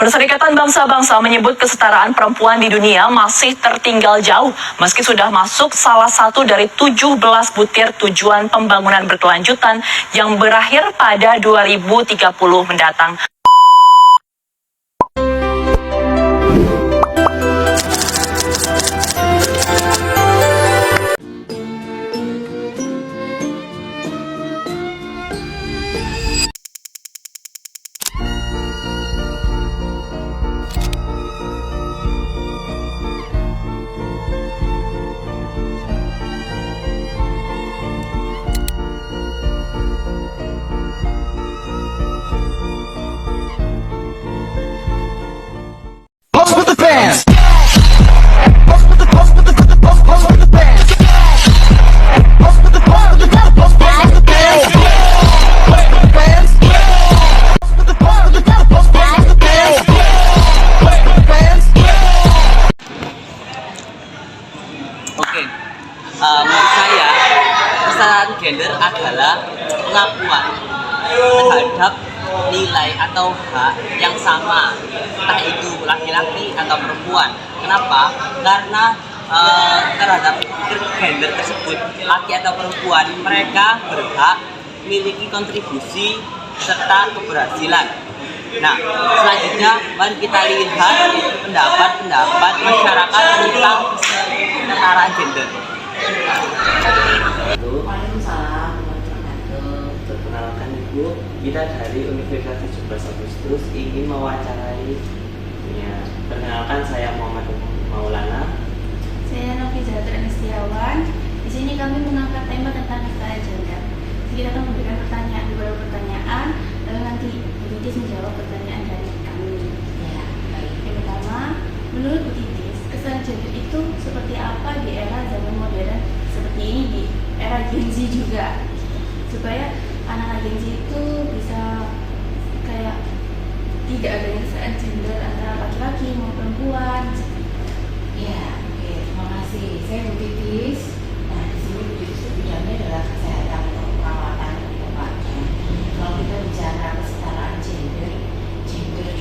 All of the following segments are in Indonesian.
Perserikatan Bangsa-Bangsa menyebut kesetaraan perempuan di dunia masih tertinggal jauh meski sudah masuk salah satu dari 17 butir tujuan pembangunan berkelanjutan yang berakhir pada 2030 mendatang. Menurut saya kesetaraan gender adalah pengakuan terhadap nilai atau hak yang sama, entah itu laki-laki atau perempuan. Kenapa? Karena terhadap gender tersebut, laki atau perempuan, mereka berhak memiliki kontribusi serta keberhasilan. Nah, selanjutnya mari kita lihat pendapat masyarakat tentang kesetaraan gender. Waalaikumsalam warahmatullahi wabarakatuh. Perkenalkan Ibu, kita dari Universitas 17 Agustus ingin mewawancarai. Perkenalkan saya Muhammad Maulana. Saya Novi Zahra Setiawan. Di sini kami mengangkat tema tentang kesetaraan gender. Kita akan memberikan beberapa pertanyaan, lalu nanti Bu Titis menjawab pertanyaan dari kami. Ya, baik. Yang pertama, menurut Bu Titis, kesetaraan gender itu seperti apa di era zaman modern seperti ini, di era Gen Z juga, supaya anak-anak Gen Z itu bisa kayak tidak adanya kesetaraan gender antara laki-laki maupun perempuan. Ya, oke. Terima kasih. Saya Bu Titis. Nah, di sini Bu Titis itu bidangnya adalah kesehatan atau perawatan tepatnya. Kalau kita bicara kesetaraan gender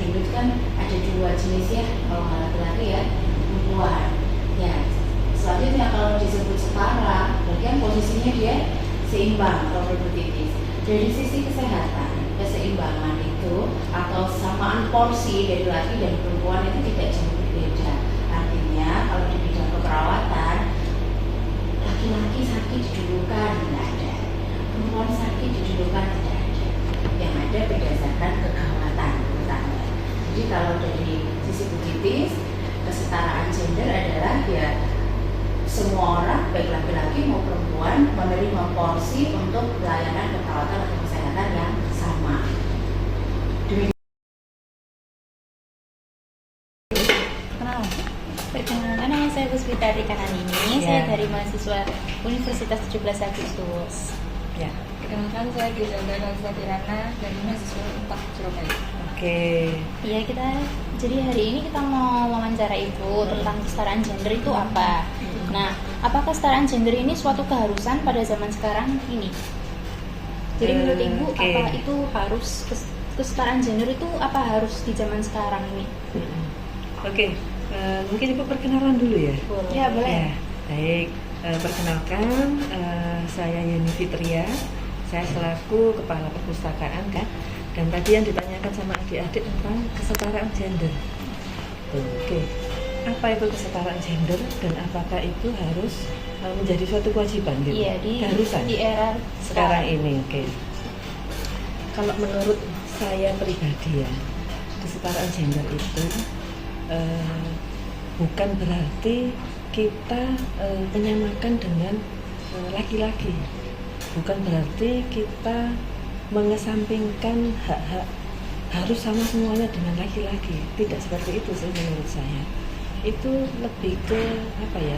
dulu itu kan ada dua jenis ya, kalau nggak laki-laki ya, perempuan. Ya, selanjutnya kalau disebut setara, berarti kan posisinya dia seimbang kalau menurut Bu Titis. Dari sisi kesehatan, keseimbangan itu atau samaan porsi dari laki dan perempuan itu tidak jauh berbeda. Artinya kalau di bidang keperawatan, laki-laki sakit didulukan tidak ada, perempuan sakit didulukan tidak ada. Yang ada berdasarkan kegawatan pertama. Jadi kalau dari sisi Bu Titis, kesetaraan gender adalah ya semua orang, baik laki-laki maupun perempuan, menerima porsi untuk pelayanan keperawatan atau kesehatan yang sama. Perkenalkan, nama saya Puspita Rikananini. Saya dari mahasiswa Universitas 17 Agustus. Ya. Perkenalkan, saya Gizalda Nalisa Tirana dari mahasiswa Unpad Surabaya. Oke. Iya, jadi hari ini kita mau wawancara Ibu tentang kesetaraan gender itu apa. Nah, apakah kesetaraan gender ini suatu keharusan pada zaman sekarang ini? Jadi menurut Ibu, apa itu harus kesetaraan gender itu apa harus di zaman sekarang ini? Oke. Mungkin Ibu perkenalan dulu ya? Ya, boleh. Ya, baik. Perkenalkan, saya Yeni Fitria. Saya selaku Kepala Perpustakaan kan. Dan tadi yang ditanyakan sama adik-adik tentang kesetaraan gender. Oke. Apa itu kesetaraan gender dan apakah itu harus menjadi suatu kewajiban gitu? Iya, di era sekarang ini. Oke. Kalau menurut saya pribadi ya, kesetaraan gender itu bukan berarti kita menyamakan dengan laki-laki. Bukan berarti kita mengesampingkan hak-hak harus sama semuanya dengan laki-laki. Tidak seperti itu sih menurut saya. Itu lebih ke apa ya,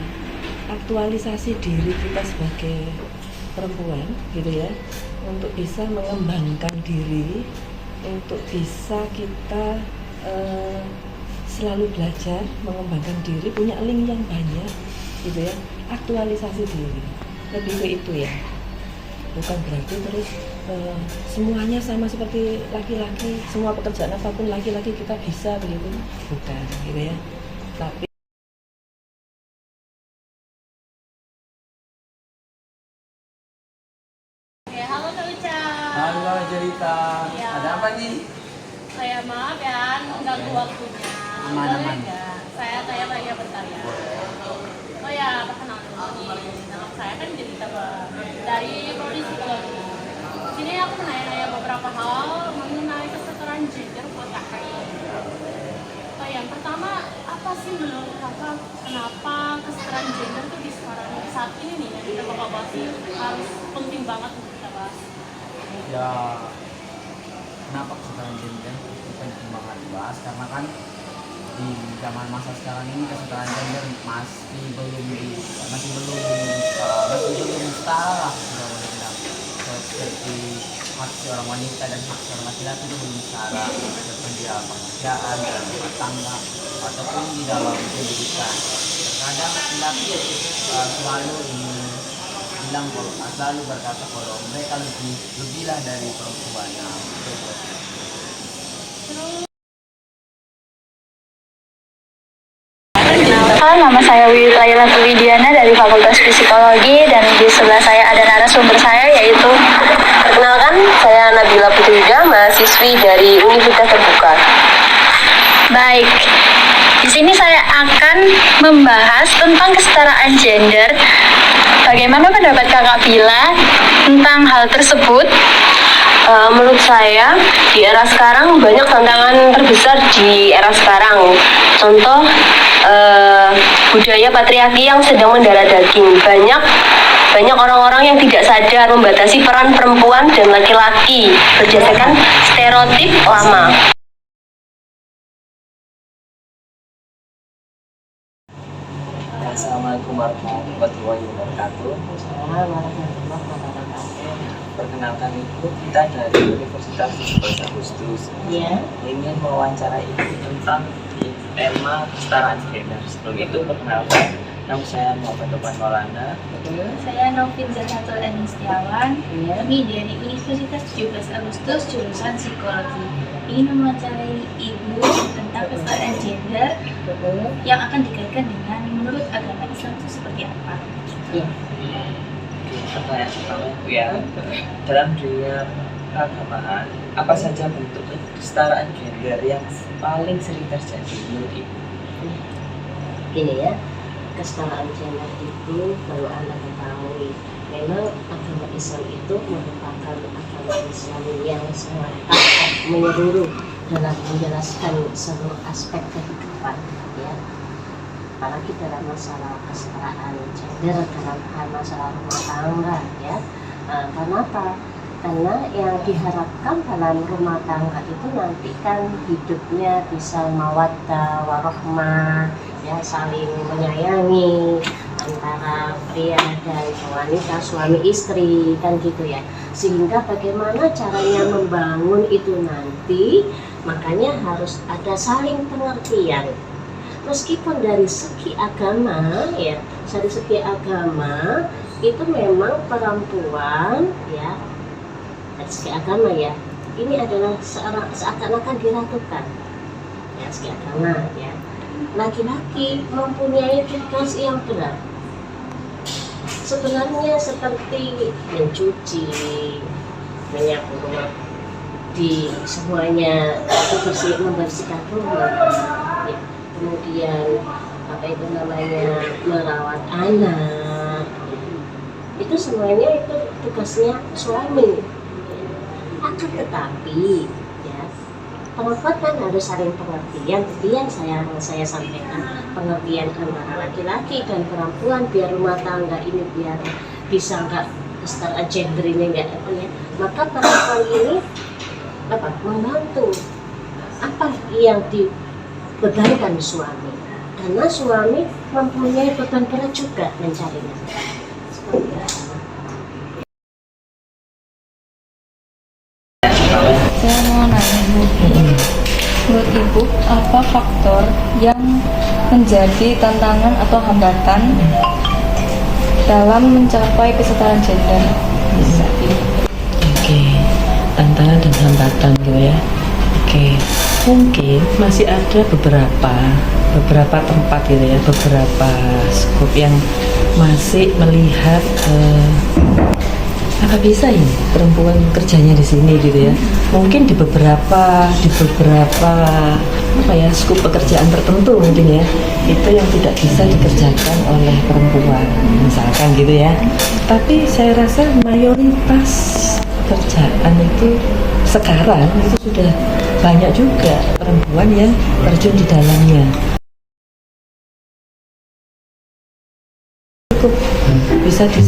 aktualisasi diri kita sebagai perempuan gitu ya, untuk bisa mengembangkan diri, untuk bisa kita selalu belajar mengembangkan diri, punya link yang banyak gitu ya, aktualisasi diri, lebih ke itu ya. bukan berarti terus semuanya sama seperti laki-laki, semua pekerjaan apapun laki-laki kita bisa begitu, bukan gitu ya. Tapi Halo Kak Uca. Halo Jelita, Ya. ada apa nih? Saya maaf ya, mengganggu waktunya. Aman, Boleh aman. nggak? Saya kayak lagi bertanya. Oh ya, perkenalan dulu nih. Nama saya kan Jelita Bang, dari Prodi Psikologi. Sini aku menanya-nanya beberapa hal mengenai kesetaraan gender buat kakak ini. Oh, yang pertama, apa sih menurut kakak kenapa kesetaraan gender tuh di sekarang saat ini nih yang kita bakal bahas ini harus penting banget untuk kita bahas? Ya, kenapa kesetaraan gender itu penting banget dibahas? Karena kan di zaman masa sekarang ini kesetaraan gender masih belum setara lah, kalau boleh bilang. Seperti hak seorang wanita dan hak seorang laki-laki itu belum setara, seperti di pekerjaan, dalam rumah tangga, ataupun di dalam pendidikan. Terkadang laki-laki selalu selalu berkata kalau mereka lebihlah dari perempuan. Nah, betul. Halo, nama saya Laila Widiana dari Fakultas Psikologi dan di sebelah saya ada narasumber saya yaitu Perkenalkan, saya Nabila Putrida, mahasiswi dari Universitas Terbuka. Baik. Di sini saya akan membahas tentang kesetaraan gender. Bagaimana pendapat Kakak Bila tentang hal tersebut? Menurut saya, di era sekarang banyak tantangan terbesar di era sekarang. Contoh, budaya patriarki yang sedang mendarah daging. Banyak orang-orang yang tidak sadar membatasi peran perempuan dan laki-laki berdasarkan stereotip lama. Assalamualaikum warahmatullahi wabarakatuh. Perkenalkan, itu kita dari Universitas 11 Agustus. Ya. Ingin mewawancarai tentang tema kesetaraan gender. Sebelum itu perkenalkan, nama saya Muhammad Topan Maulana. Saya Novin Zakatul Anistiawan, kami dari Universitas 17 Agustus jurusan Psikologi. Ingin mewawancarai Ibu tentang kesetaraan gender yang akan dikaitkan dengan menurut agama Islam itu seperti apa? Ya. Pertanyaan pertama, ya, dalam dunia keagamaan, apa saja bentuk kesetaraan gender yang paling sering terjadi menurut Ibu? Gini ya, kesetaraan gender itu perlu Anda ketahui. Memang agama Islam itu merupakan agama Islam yang sangat menyeluruh dalam menjelaskan seluruh aspek kehidupan, ya. Apalagi dalam masalah kesetaraan gender, dalam hal masalah rumah tangga, ya. Kenapa? Karena yang diharapkan dalam rumah tangga itu nanti kan hidupnya bisa mawaddah warahmah, ya, saling menyayangi antara pria dan wanita, suami istri, kan gitu ya. Sehingga bagaimana caranya membangun itu nanti, makanya harus ada saling pengertian. Meskipun dari segi agama, ya, dari segi agama itu memang perempuan, ya, dari segi agama ya, ini adalah seakan-akan diratukan, ya, segi agama ya. Laki-laki mempunyai tugas yang berat. Sebenarnya seperti mencuci, menyapu rumah, di semuanya membersihkan rumah, ya. Kemudian merawat anak, itu semuanya itu tugasnya suami. Akan tetapi ya, perempuan kan harus saling pengertian. Tadi yang saya sampaikan, pengertian antara laki-laki dan perempuan biar rumah tangga ini biar bisa nggak kesetaraan gender ini nggak ya. Maka perempuan ini membantu apa yang dibebankan suami, karena suami mempunyai beban berat juga mencarinya. Seperti itu. Saya mau nanya Bu, menurut Ibu apa faktor yang menjadi tantangan atau hambatan dalam mencapai kesetaraan gender? Oke, tantangan dan hambatan gitu ya. Oke, mungkin masih ada beberapa tempat gitu ya, beberapa skop yang masih melihat apa bisa ini perempuan kerjanya di sini gitu ya. Mungkin di beberapa apa ya skop pekerjaan tertentu mungkin ya, itu yang tidak bisa dikerjakan oleh perempuan misalkan gitu ya. Tapi saya rasa mayoritas pekerjaan itu sekarang itu sudah banyak juga perempuan yang terjun di dalamnya. Cukup bisa di